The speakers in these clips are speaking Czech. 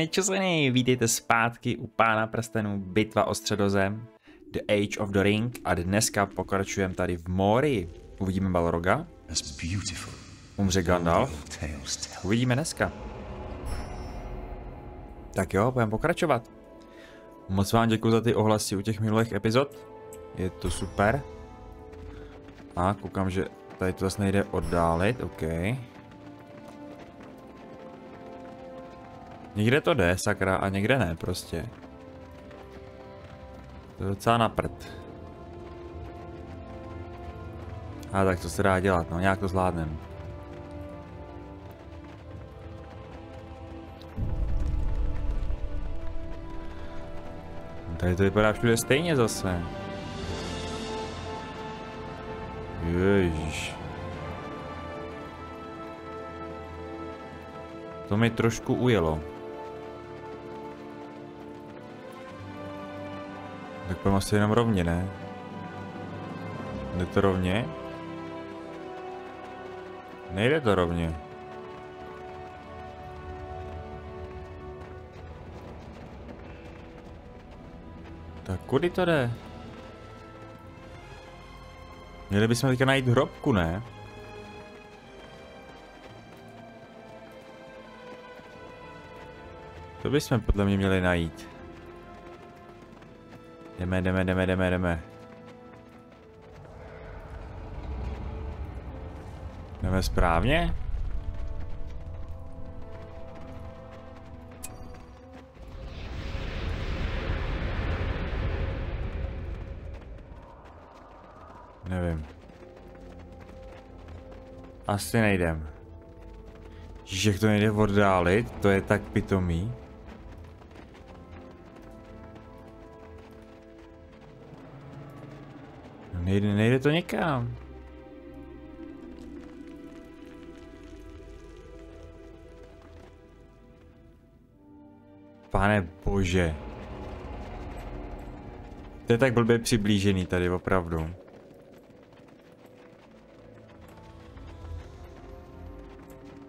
Čusiny, vítejte zpátky u Pána prstenů, bitva o Středozem, The Age of the Ring a dneska pokračujeme tady v Morii. Uvidíme Balroga, umře Gandalf, uvidíme dneska. Tak jo, budeme pokračovat. Moc vám děkuji za ty ohlasy u těch minulých epizod, je to super. A koukám, že tady to zase nejde oddálit, OK. Někde to jde, sakra, a někde ne, prostě. To je docela na prd. A tak to se dá dělat, no, nějak to zvládnem. Tady to vypadá všude stejně zase. Ježiš. To mi trošku ujelo. Tak pojďme asi jenom rovně, ne? Jde to rovně? Nejde to rovně. Tak kudy to jde? Měli bychom teďka najít hrobku, ne? To bychom podle mě měli najít. Jdeme. Jdeme správně? Nevím. Asi nejdem. Ježiš, jak to nejde oddálit, to je tak pitomý. Nejde to někam. Pane bože. To je tak blbě přiblížený tady, opravdu.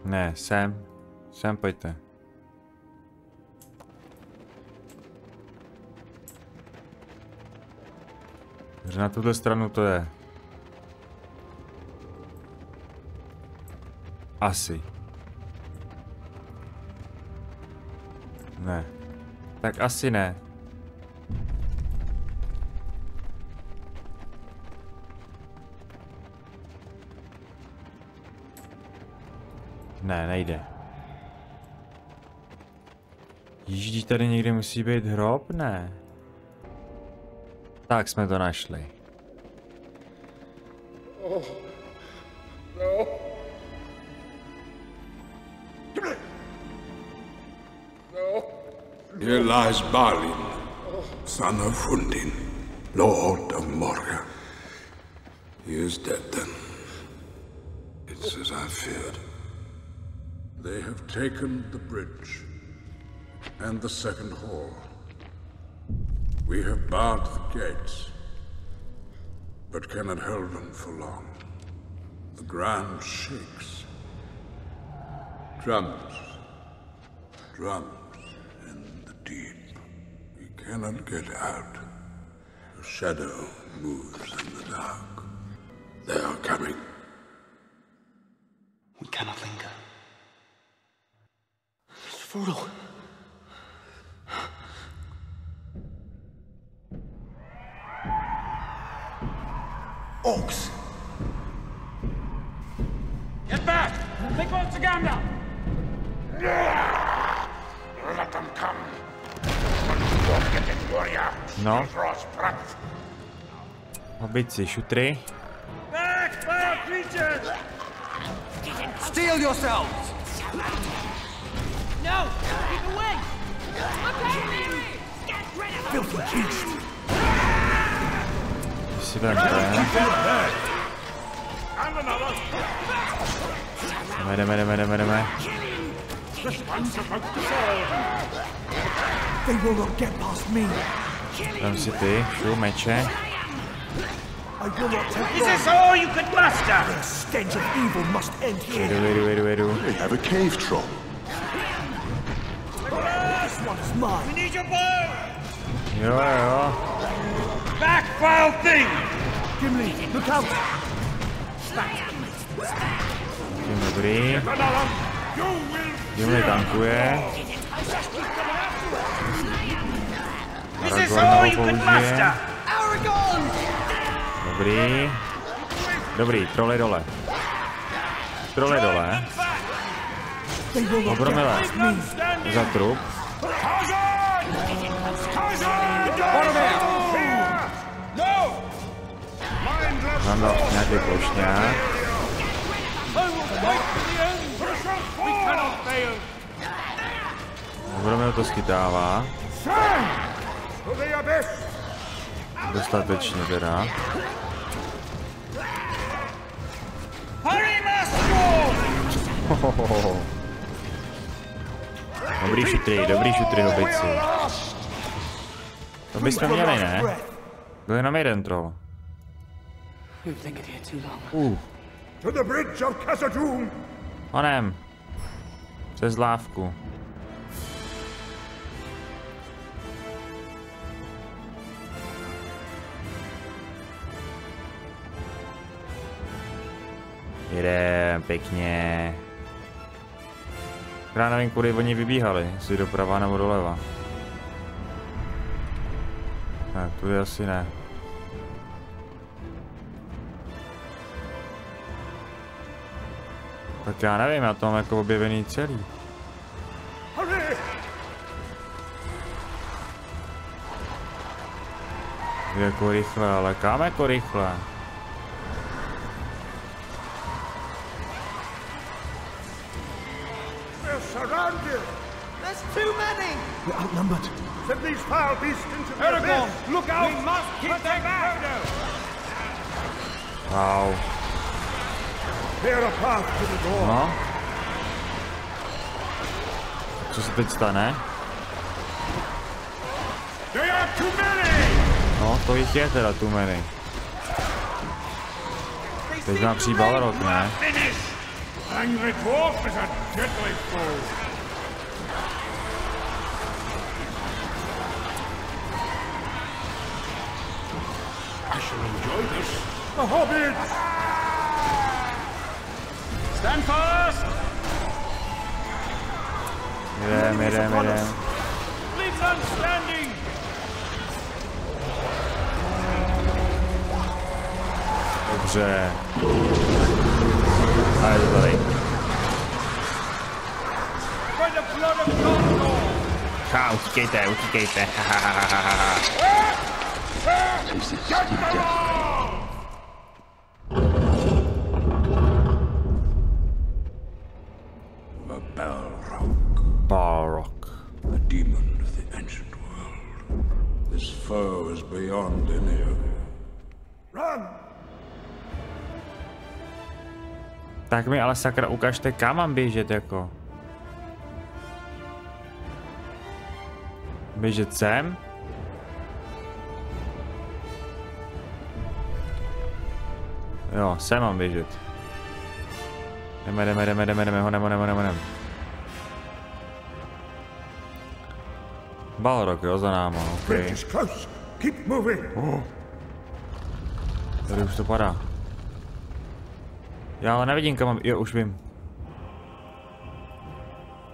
Ne, sem pojďte. Že na tuhle stranu to je. Asi. Ne. Tak asi ne. Ne, nejde. Ježíš, tady někde musí být hrob, ne? Tak jsme to našli. Here lies Balin, son of Fundin, Lord of Moria. He is dead then. It's as I feared. They have taken the bridge and the second hall. We have barred the gates, but cannot hold them for long. The ground shakes. Drums in the deep. We cannot get out. A shadow moves in the dark. They are coming. We cannot linger. Frodo. Orcs! Get back! Take on Saganda! Let them come. Get in warrior. No. Frost breath. Obici, šutry. Back! Fire creatures! Steel yourselves! No! Keep away! Okay, get rid of them! Filthy beast! Si jdeme. And another! Jdeme. This one's about to solve! They will not get past me! Dám si ty, meče. I will not take Is this all you could muster? The stench of evil must end here. Jedu. They have a cave troll. Aegon is mine. We need your bow! Jo. Back, foul thing! Gimli, look out! Tím dobrý. Gimli tankuje. Aragorn ho použije. Dobrý. Dobrý, troly dole. Troly dole. Obromile. Za trup. Randall nějaký plošňák. Obromile to schytává. Dostatečně teda. Dobrý šutry, hobici. To bychom měli, ne? Byl jenom jeden troll. To the bridge of Khazad-dûm. Onem. Přes lávku. Jedem, pěkně. Já nevím, kudy oni vybíhali, jestli doprava nebo doleva. Ne, tudy asi ne. Tak já nevím, já to mám jako objevený celý. Jako rychle, ale kam jako rychle? Surrounded! There's too many! We're outnumbered. Send these foul beasts into the Aragorn, abyss! look out! We must keep them back! Wow. Clear a path to the door. No. Co se teď stane? They are too many! No, to jich je teda too many. Teď má přijít Balrog, ne? Finish! Angry dwarf is a deadly foe. I shall enjoy this. The hobbits! Stand fast! Jedem. Leave them standing! Dobře. A je to tady. By the blood of Gondor! Utíkejte. Balrog. A demon of the ancient world. This foe is beyond any of you. Run! Tak mi ale sakra ukažte, kam mám běžet jako. Běžet sem? Jo, sem mám běžet. Jdeme, honem. Balrog, jo, za náma, Bridge okej. is close. Keep moving. Tady už to padá. Já ale nevidím, kam mám, jo, už vím.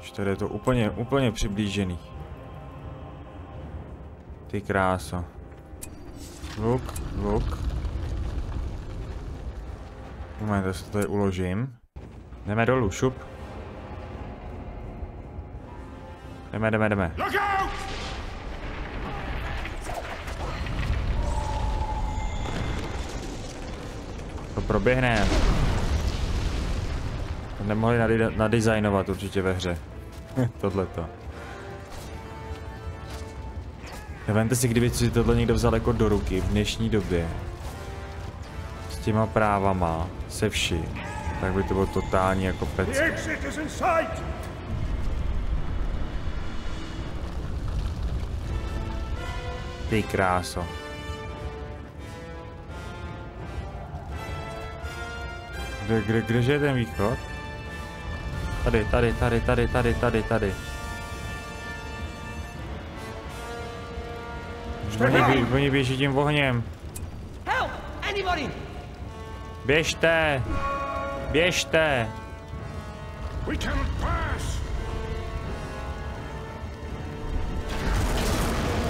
Už tady je to úplně přiblížený. Ty kráso. Luk. Moment, já se to tady uložím. Jdeme dolů, šup. Jdeme. Look out! To proběhne. To nemohli nadizajnovat určitě ve hře. Tohleto. Vemte si, kdyby si tohle někdo vzal jako do ruky v dnešní době. S těma právama, se vším. Tak by to bylo totální jako The pecka. exit is in sight! Ty kráso. Kdeže je ten východ? Tady. Oni běží tím ohněm. Help! Anybody! Běžte! Běžte! We cannot pass.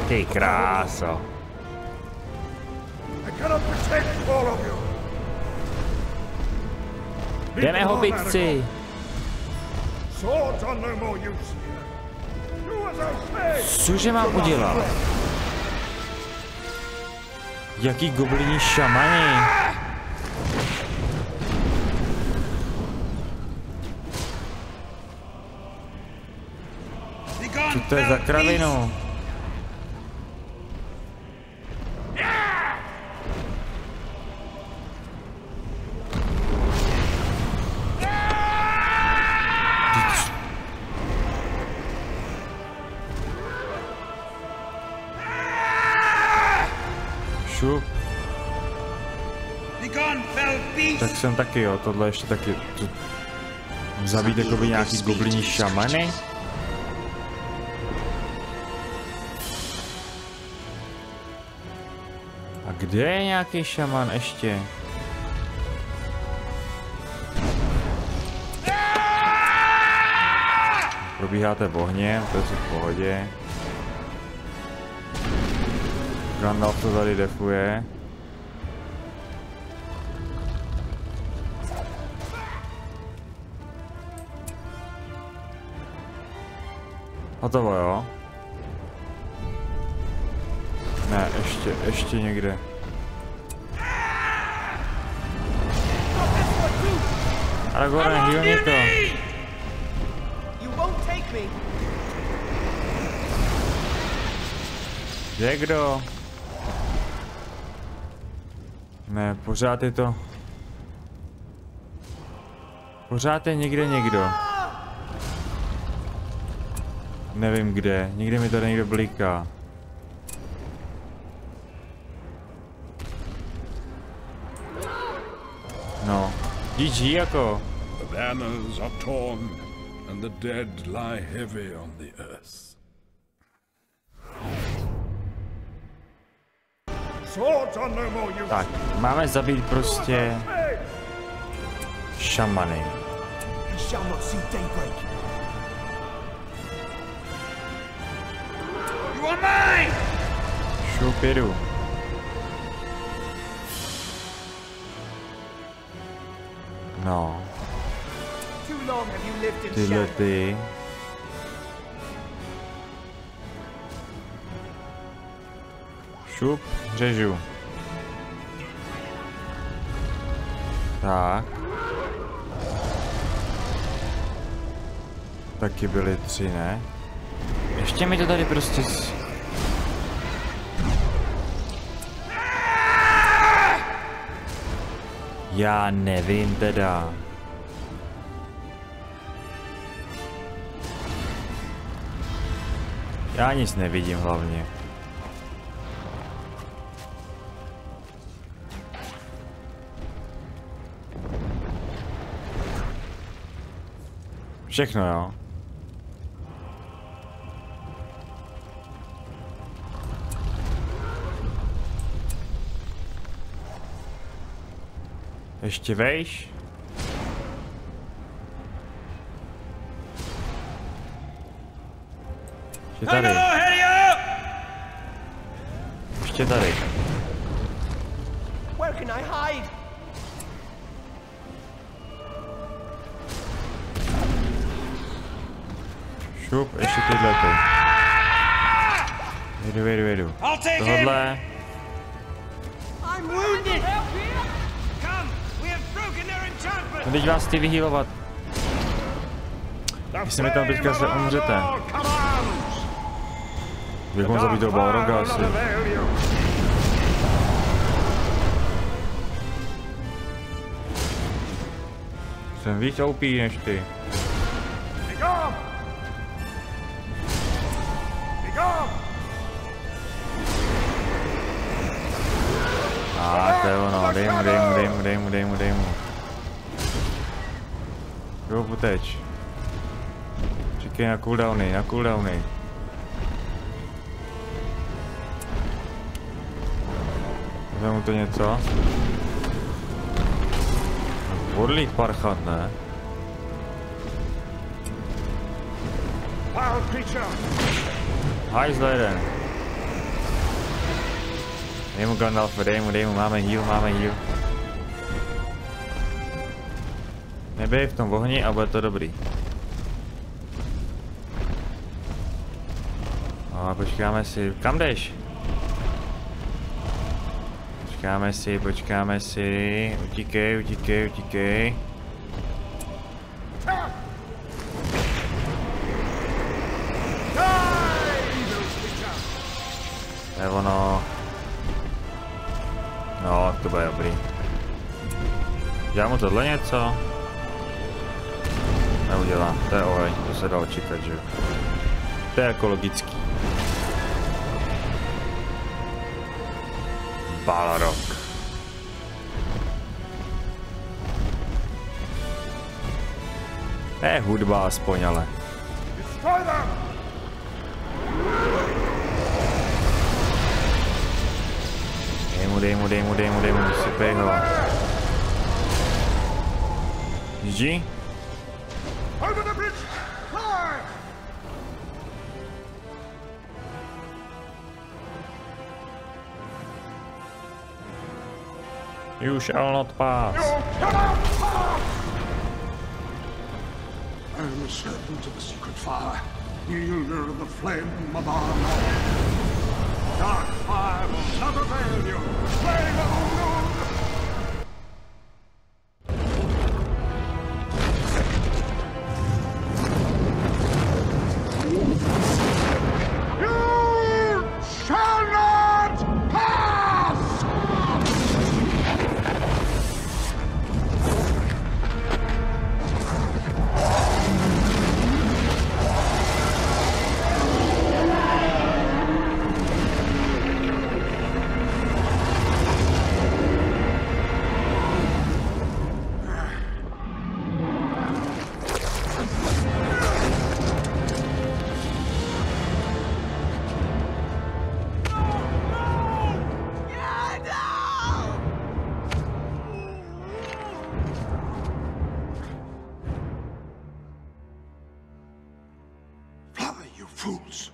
Ty kráso. I cannot protect all of you. Jdeme hobitci! Swords are no more use here. Do as I say. Cože mám udělat? Jaký gobliní šamani? Co to je za kravinu? Šup. Tak jsem taky, jo, tohle ještě taky. Zabít jakoby nějaký gobliní šamany? A kde je nějaký šaman ještě? Probíháte v ohně, to je v pohodě. Gandalf to tady defuje. Hotovo, jo? Ne, ještě někde. Aragorn, heal to. You won't take me. Je kdo? Ne, pořád je to... Pořád je někde někdo. Nevím kde, někde mi tady někdo bliká. No, GG jako. The banners are torn and the dead lie heavy on the earth. Swords are no more use. Tak, máme zabít prostě šamany. He shall not see daybreak. You are mine! Šup, jedu. No, Too long have you lived in tyhle shadow. ty. Šup, řežu. Tak. Taky byly 3, ne? Ještě mi to tady prostě... Já nevím teda. Já nic nevidím hlavně. Všechno, jo. Ještě vejš. Ještě tady. Ještě tady. Where can I hide? Šup, ještě tyhle ty. Jedu. Tohle. I'm wounded. No teď vás chci vyhýlovat. Jestli mi tam teďka se umřete. Bych mohl zabít toho Balroga asi. Jsem víc OP než ty. A to je ono, dej mu. Jo, poteč. Čekej na cooldowny. Vezmu to něco. Vodlík parchat, ne? Hajzle jeden. Dej mu Gandalfe, dej mu, máme heal. Nebej v tom ohni a bude to dobrý. A počkáme si, kam jdeš? Počkáme si, utíkej. To je ono. No, to bude dobrý. Já mu tohle něco? Neudělám, to je oheň, to se dá očekat, že jo. To je ekologický. Balrog. To je hudba aspoň, ale. Dej mu, sypej ho. GG? Over the bridge! Fire! You shall not pass. I am a servant of the secret fire, wielder of the flame of our Lord. Dark fire will not avail you! Flame of Ulun! You shall not pass! Fools.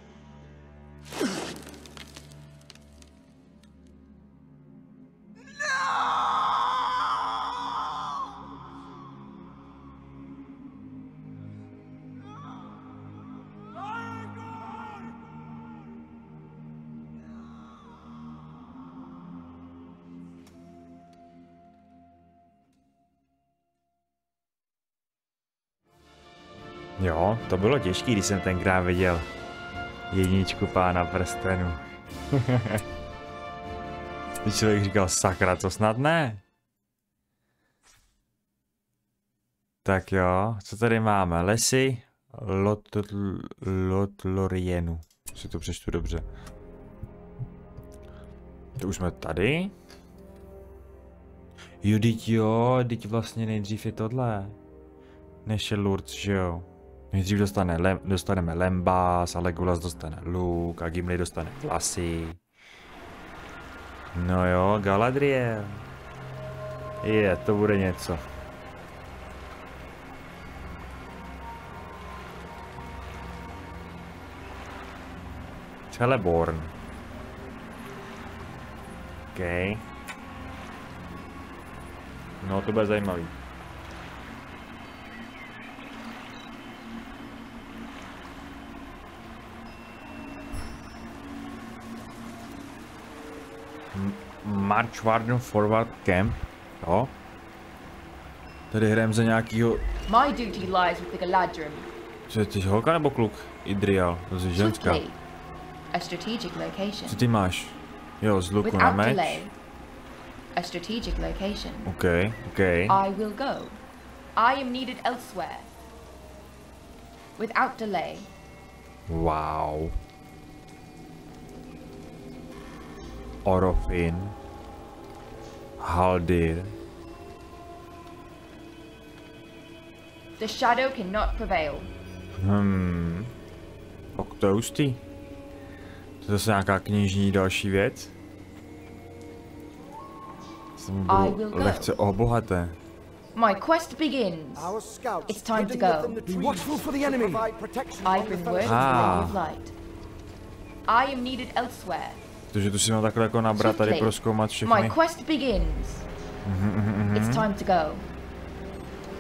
Jo, to bylo těžký, když jsem tenkrát viděl jedničku Pána prstenů. Když člověk říkal, sakra, to snad ne. Tak jo, co tady máme? Lesy Lothlorienu. Si to přečtu dobře. To už jsme tady. Jo, teď vlastně nejdřív je tohle. Než je Lurtz, že jo. Nejdřív dostaneme Lembas a Legolas dostane luk a Gimli dostane vlasy. No jo, Galadriel. To bude něco. Celeborn. OK. No to bude zajímavý. Marchwarden Forward Camp. Jo. Tady hrajeme za nějakýho... My duty lies with the Galadrim. Co je ty, holka nebo kluk? Idrial, to je ženská. A strategic location. Co ty máš? Jo, z luku na meč. A strategic location. OK. I will go. I am needed elsewhere. Without delay. Wow. Orofin. Haldir. The shadow cannot prevail. Tak to je hustý. To je zase nějaká knižní další věc. lehce obohaté. My quest begins. Our scouts It's time to hidden go. within the trees watchful for the enemy. provide protection I from the bring word Fellowship. from the Lady of Light. I am needed elsewhere. Takže tu si mám takhle jako nabrat tady prozkoumat My všechny. quest begins. It's time to go.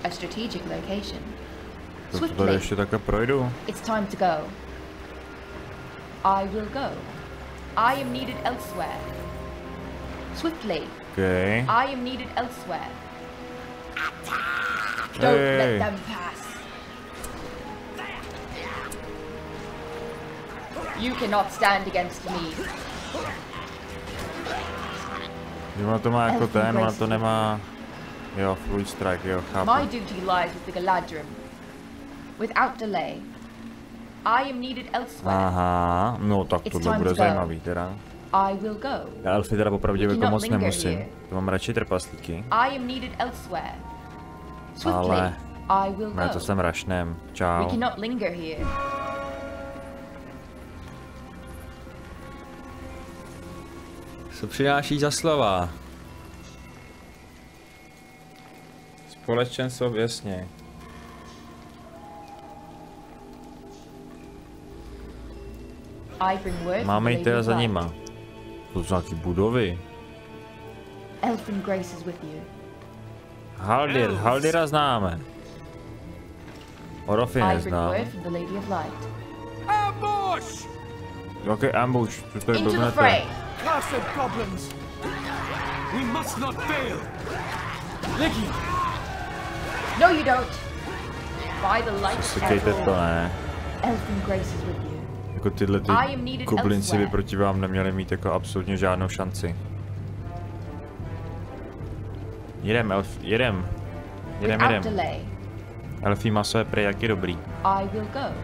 A strategic location. To tady Swiftly. ještě takhle projdu. It's time to go. I will go. I am needed elsewhere. Swiftly. Okay. I am needed elsewhere. Don't let them pass. You cannot stand against me. Ono to má jako ten, ono to nemá... Jo, Fluid Strike, jo, chápu. My duty lies with the Galadrim. Without delay. I am needed elsewhere. Aha, no tak It's tohle time bude to go. zajímavý teda. I will go. Já elfy teda popravdě You jako cannot moc linger nemusím. here. To mám radši trpaslíky. I am needed elsewhere. Swiftly. Ale... I will Ne, to go. jsem rašnem. We Čau. cannot linger here. Co přináší za slova? Společenstvo, jasně. I bring word from Máme the jít teda Lady za of Light. nima. To jsou nějaký budovy. Elfin grace is with you. Haldira známe. Orofy I bring neznám. word from the Lady of Light. Ambush! Jaký ambush? Co tady Into the blbnete? fray! Cursed goblins! We must not fail! No, you don't. By the light of Sekejte to, Emerald, ne. Elfin grace is with you. Jako tyhle ty I am needed goblinci by elsewhere. proti vám neměli mít jako absolutně žádnou šanci. Jedem, jedem. Without delay, Elfí maso je prej jaký dobrý. I will go.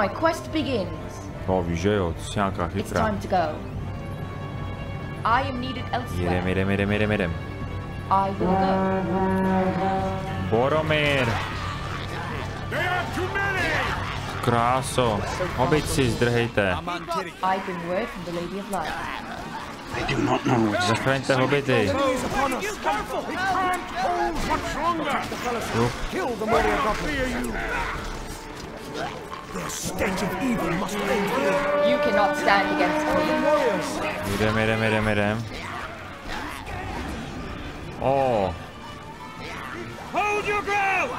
My quest begins. No víš, že jo, to je nějaká It's chytrá. time to go. I am needed elsewhere. Jedem. I will go. Boromir, They are too many! kráso, hobici, zdrhejte. I bring word from the Lady of Light. I do not know what Zachraňte hobity. Enemies upon us! Careful! We can't hold much longer! The Fellowship! Kill the warrior goblins! Their stench of evil must end here! You cannot stand against me. Warriors! Jedem. Oh, Hold your ground!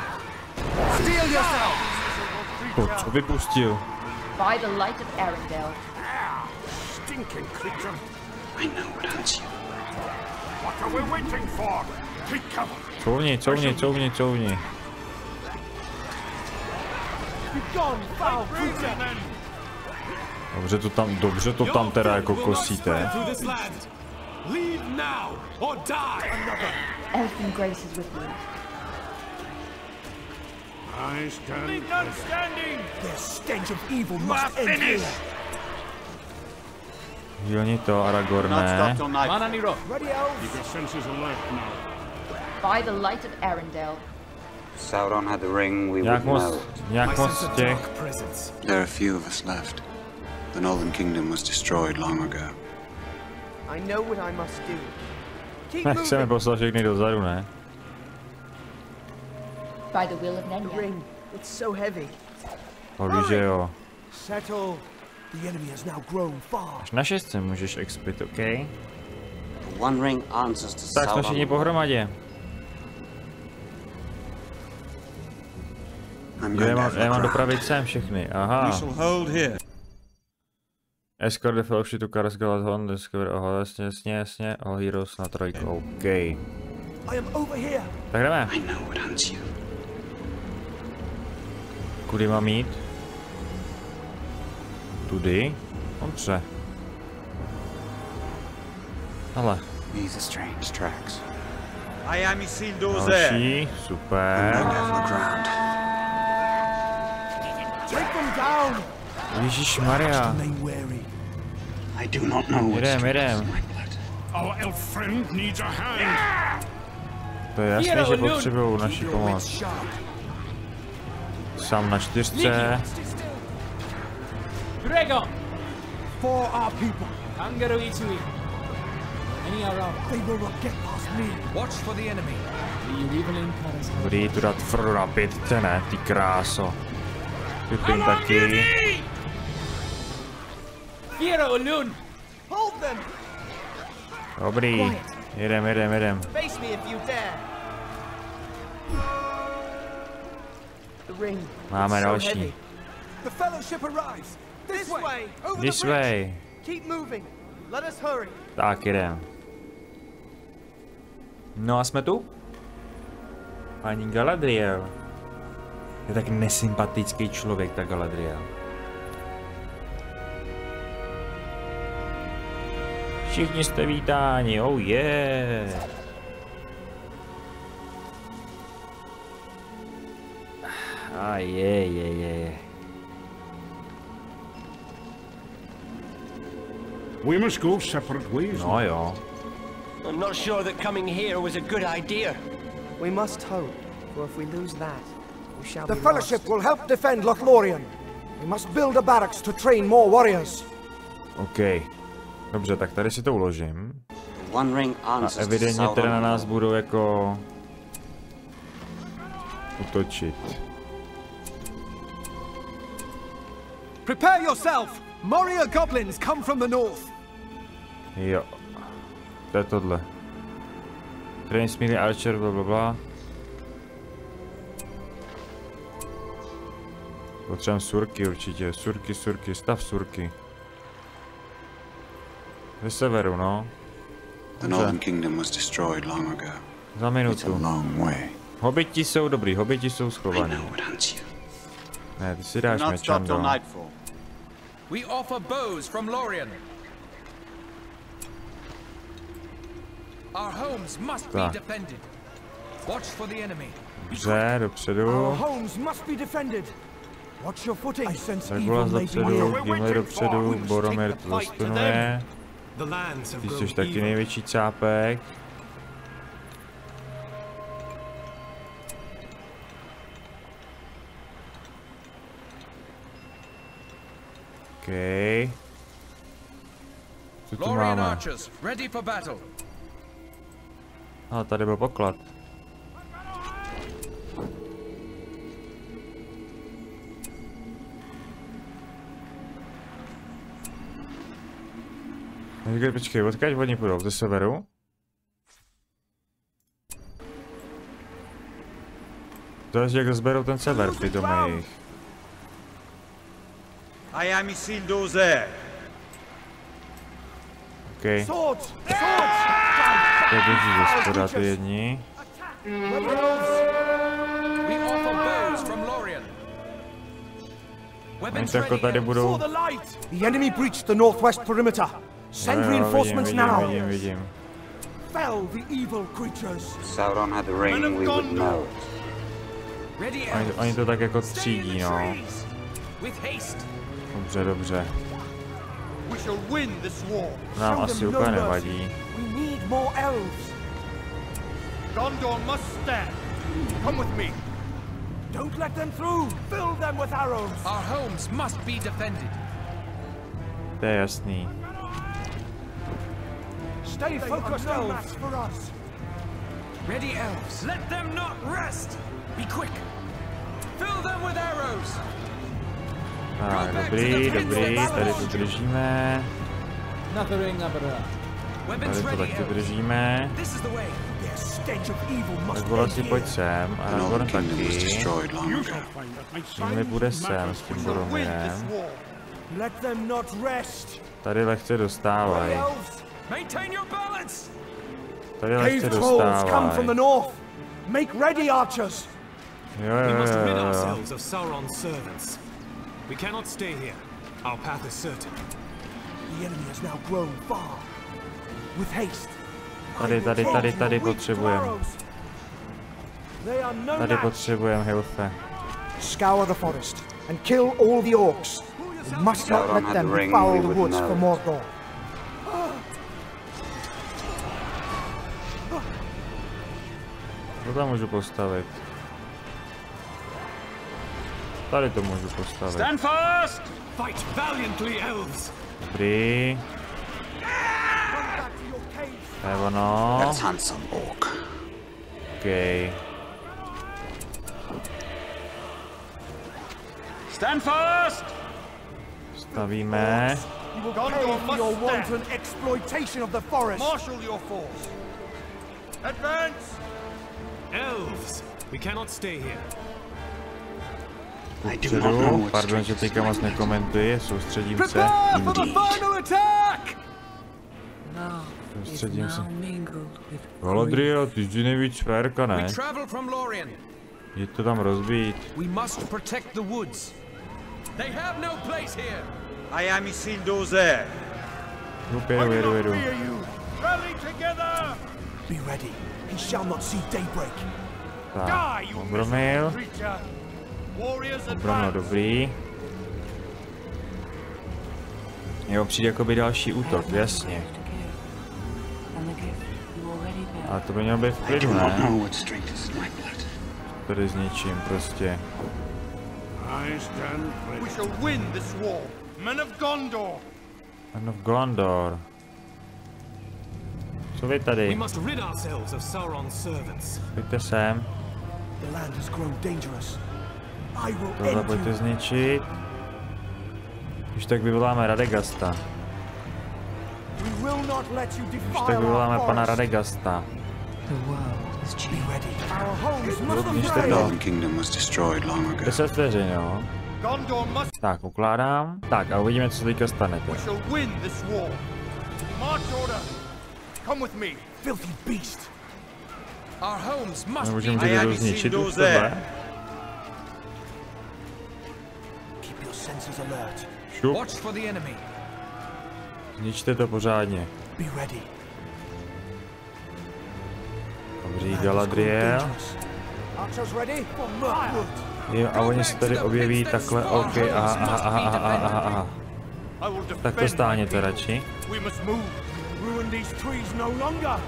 Steel yourself! to co vypustil? By the light of Arendelle, Stinking creature! I know what hunts you. What are we waiting for? Take cover! Couvni. Be gone, foul creature! Men! Dobře to tam teda jako kosíte. Through this land! Leave now or die! Elfin grace is with you. I stand. Leave none standing! Their stench of evil must end here! Dílni to, Aragorne. Ready, elves? Keep your senses alert now. By the light of Arendelle, Sauron had the ring, we Nějak would moc know. těch. presence. There are few of us left. The Northern Kingdom was destroyed long ago. I know what I must do. Keep Chceme moving. poslat všechny dozadu, ne? by the will of The Nenya. ring, it's so heavy. Víš, že jo. Settle. The enemy has now grown far. Až na 6 můžeš expit, OK? One ring answers to Tak jsme všichni Sauron. pohromadě. I'm Jo, going to já have mám a look dopravit sem všechny, aha. hold here. Escort the Fellowship to Karsgalat Hon, Discover, jasně, All Heroes na 3, OK. I am over here. Tak jdeme. I know what hunts you. Kudy mám jít? Tudy? Dobře. Ale, These are strange tracks. I am Isildur's další, I'm super. going to have a look round. Take them down. Ježišmarja. Remain wary. I do not know what Jedem. strengthens my blood. Our elf friend needs a hand. To je jasné, že potřebuju naši Keep your wits pomoc. sharp. Sám na 4. Dragon! For our people. Kangaroo Itsui. Dobrý, tu dát Frodo na 5, ne, ty kráso. Pippin taky. Dobrý, jedem. Face me if you dare. The ring. Máme so další. heavy. The Fellowship arrives! This way. Over This the bridge. way. Keep moving. Let us hurry. Tak jdem. No a jsme tu? Paní Galadriel. Je tak nesympatický člověk, ta Galadriel. Všichni jste vítáni, oh yeah. A je. We must go separate ways. No jo. I'm not sure that coming here was a good idea. We must hope, for if we lose that, we shall The be Fellowship lost. will help defend Lothlorien. We must build a barracks to train more warriors. OK. Dobře, tak tady si to uložím. One ring A answers to evidentně teda na Sauron. nás budou jako útočit. Prepare yourself! Moria goblins come from the north! Jo. To je tohle. Train Smeary Archer, blablabla. Potřebujeme surky určitě. Surky, stav surky. Ze severu, no. The Northern Kingdom was destroyed long ago. Za It's a minutu. long way. Hobiti jsou dobrý, hobiti jsou I schovaní. know what hunts you. Ne, ty si dáš Not stop till mečando. nightfall. We offer bows from Lorien. Our homes must be Tak. defended. Watch for the enemy. Dobře, dopředu. Our homes must be defended. Watch your footing. I sense evil Legolas may be dopředu, near. Gimli dopředu, Boromir to zastunuje. Ty jsi taky největší cápek. OK. Co tu Lorien máme? archers, ready for battle. A tady byl poklad. Počkej, odkud oni půjdou? Ze severu? Záleží, jak zberou ten sever, přitom jejich. I am Isildur. OK. Swords! Swords! To běží ze spoda ty jedni. We offer bows from Lorien. Oni Weapons to jako ready. tady elves. budou... For the light! The enemy breached the northwest perimeter. Send reinforcements now. Vidím. Fell the evil creatures. Sauron had the ring, we would know. Ready Oni, elves. oni to tak jako Stay in třídí, the no. trees. With haste. Dobře. We shall win this war. Nám Show asi them no úplně mercy. nevadí. We need more elves. Gondor must stand. Come with me. Don't let them through. Fill them with arrows. Our homes must be defended. To je jasný. Stay focused, elves. For us. Ready elves. Let them not rest. Be quick. Fill them with arrows. Tak, dobrý, tady to držíme. Weapons Tady to ready taky elves. držíme. This is the way. Their stench of evil must Tak Boromir end si here. pojď sem, a The Northern Aragorn Kingdom was taky. destroyed long ago. Gimli bude sem s tím Boromirem. Let them not rest. Tady lehce dostávají. Elves, Maintain your balance. Tady lehce cave trolls come from dostávají. the north. Make ready, archers. Jo. of Sauron's servants. We cannot stay here. Our path is certain. The enemy has now grown far. With haste. Tady potřebujeme. They are no Tady match. potřebujeme Hilfe. Scour the forest and kill all the orcs. We must not Sauron let had them the ring, foul we the would woods know for it. Mordor. Co tam můžu postavit? Tady to můžu postavit. Stand fast! Fight valiantly, elves! Dobrý. Come back to your caves. To je ono. That's handsome orc. Okay. Stand fast! Stavíme. You will pay for your wanton exploitation of the forest. Marshal your force. Advance! Elves! We cannot stay here. Kupředu, pardon, že teďka moc nekomentuji, soustředím se. Soustředím se. Galadriel, ty jsi nejvíc švérka, ne? Je to tam rozbít. We must protect the woods. They have no place here. I am Isildur. Jedu. Rally together! Be ready. He shall not see daybreak. Tak, Obromil. Obromil dobrý. Jo, přijde jakoby další útok, jasně. Ale to by mělo být v klidu, ne? Tady s ničím, prostě. We shall win this war. Men of Gondor. Men of Gondor. Co vy tady? We must rid ourselves of Sauron's servants. Pojďte sem. The land has grown dangerous. I will Tohle end pojďte you. zničit. Když tak vyvoláme Radegasta. We will not let you Když defile tak our vyvoláme pana forest. Radegasta. Be ready. Our homes must Zničte be to. Northern Kingdom was destroyed long ago. 10 vteřin, jo. Gondor must. Tak, ukládám. Tak a uvidíme, co se teďka stane. We shall win this war. March order. Come with me. Filthy beast. Our homes must be Nemůžeme to zničit už tohle. Keep your senses alert. Šup. watch for the enemy. Zničte to pořádně. Be ready. Dobrý, Galadriel. Archers ready for Mirkwood. Jo, a oni se tady objeví takhle, ok, aha. Tak to stáhněte radši. We must move. Ruin these trees no longer.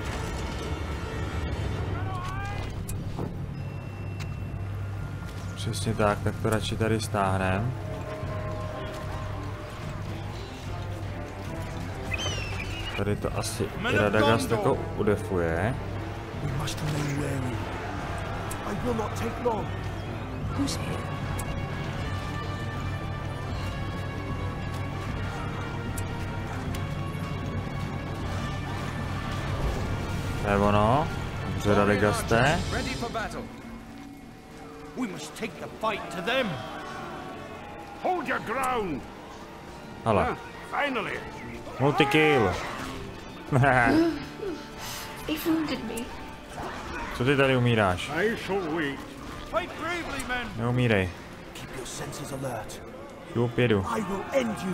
Přesně tak to radši tady stáhneme. Tady to asi Radagast jako udefuje. We must remain wary. I will not take long. Who's here? To je ono. Dobře, Radagaste. Ready for battle. We must take the fight to them. Hold your ground. Hele, Finally. multikill. They wounded me. Co ty tady umíráš? I shall wait. Fight bravely, men. Neumírej. Keep your senses alert. Šup, jedu. I will end you.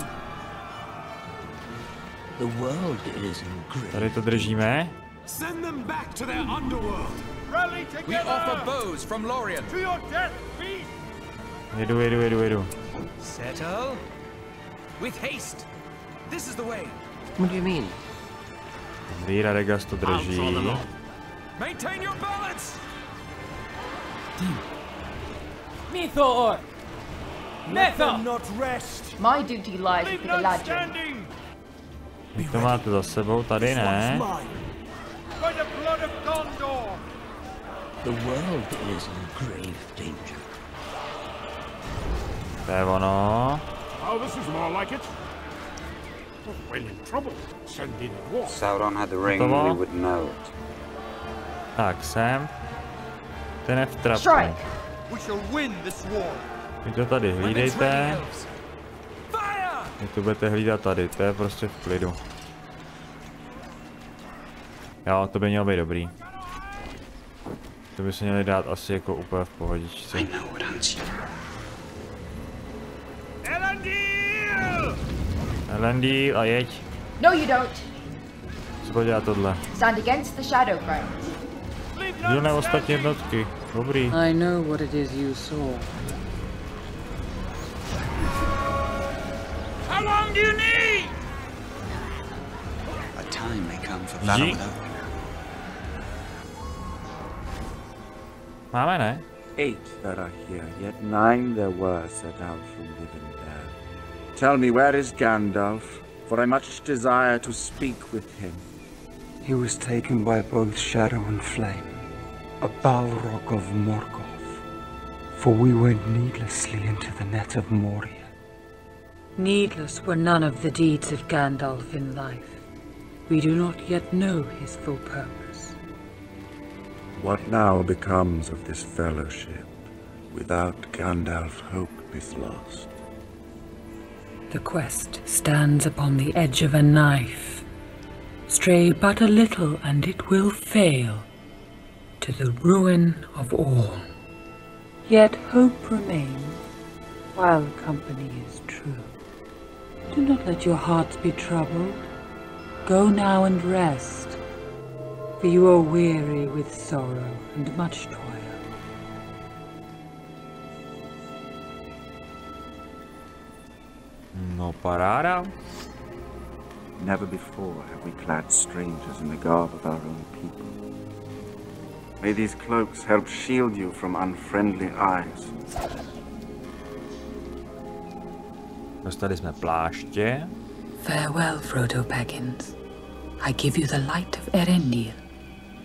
The world is in grief. Tady to držíme. Send them back to their underworld. Rally We together. offer bows from Lorien. To your death, beast. Jedu. Settle. With haste. This is the way. What do you mean? Dobrý, Radagast to drží. Maintain your balance. Mithor! Let them Nether! not rest. My duty lies Leave with the none Galadriel. standing. Vy to máte za sebou, tady This one's ne. mine. By the blood of Gondor. The world is in grave danger. To je ono. Oh, this is more like it. When in trouble, send in war. Sauron had the ring, Hotovo? we would know it. Tak, sem. Ten je v trapu. Strike! We shall win this war. Vy to tady Weapons ready, hlídejte. elves. Fire! Vy to budete hlídat tady, to je prostě v klidu. Jo, to by mělo být dobrý. To by se měli dát asi jako úplně v pohodičce. I know what answer. Elendil! Elendil a jeď. No you don't. Co to dělá tohle? Stand against the Shadow Crown. Leave Dílné none ostatní standing. jednotky. Dobrý. I know what it is you saw. How long do you need? A time may come for valor Dík. without you. Máme, ne? 8 that are here, yet 9 there were set out from living dead. Tell me, where is Gandalf? For I much desire to speak with him. He was taken by both shadow and flame, a Balrog of Morgoth, for we went needlessly into the net of Moria. Needless were none of the deeds of Gandalf in life. We do not yet know his full purpose. What now becomes of this fellowship? Without Gandalf, hope is lost. The quest stands upon the edge of a knife. Stray but a little and it will fail, to the ruin of all. Yet hope remains, while company is true. Do not let your hearts be troubled. Go now and rest, for you are weary with sorrow and much toil. No paráda. Never before have we clad strangers in the garb of our own people. May these cloaks help shield you from unfriendly eyes. Dostali jsme pláště. Farewell, Frodo Baggins. I give you the light of Erendir.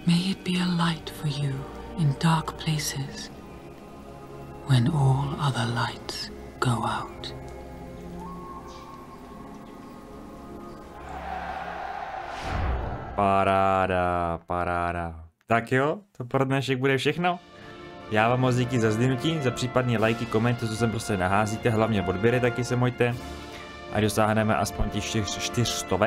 May it be a light for you in dark places, when all other lights go out. Paráda, paráda. Tak jo, to pro dnešek bude všechno. Já vám moc díky za zhlédnutí, za případně lajky, komenty, co sem prostě naházíte, hlavně odběry taky se mojte. A dosáhneme aspoň těch 400.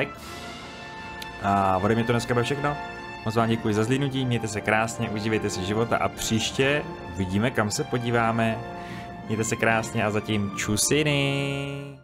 A ode mě to dneska bude všechno. Moc vám děkuji za zhlédnutí, mějte se krásně, užívejte si života a příště uvidíme, kam se podíváme. Mějte se krásně a zatím čusiny.